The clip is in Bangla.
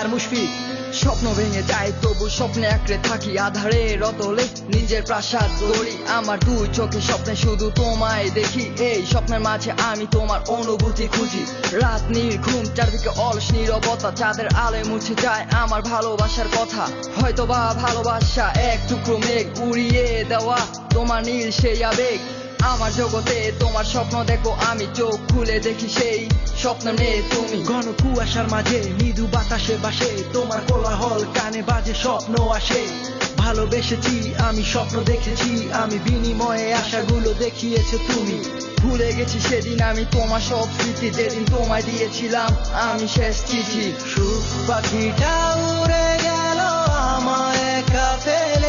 আর মুশফিক। স্বপ্ন ভেঙে যায় তবু স্বপ্নে আঁকড়ে থাকি, আধারে রতলে নিজের প্রাসাদ গড়ি। আমার দুই চোখে স্বপ্নে শুধু তোমায় দেখি, এই স্বপ্নের মাঝে আমি তোমার অনুভূতি খুঁজি। রাত নির্ঘুম, চারদিকে অলস নীরবতা, চাঁদের আলোয় মুছে যায় আমার ভালোবাসার কথা। হয়তোবা ভালোবাসা এক টুকরো মেঘ, উড়িয়ে দেওয়া তোমার নীল সেই আবেগ। আমার জগতে তোমার স্বপ্ন দেখো আমি, চোখ খুলে দেখি সেই স্বপ্ন নেই তুমি। ঘন কুয়াশার মাঝে মৃদু বাতাসে বাসে তোমার কোলাহল কানে বাজে, স্বপ্ন আসে। ভালোবেসেছি আমি, স্বপ্ন দেখেছি আমি, বিনিময়ে আশাগুলো দেখিয়েছে তুমি। ভুলে গেছি সেদিন আমি তোমার সব স্মৃতি, যেদিন তোমায় দিয়েছিলাম আমি শেষ চিঠি। সুখ পাখিটা উড়ে গেল আমায় একা ফেলে।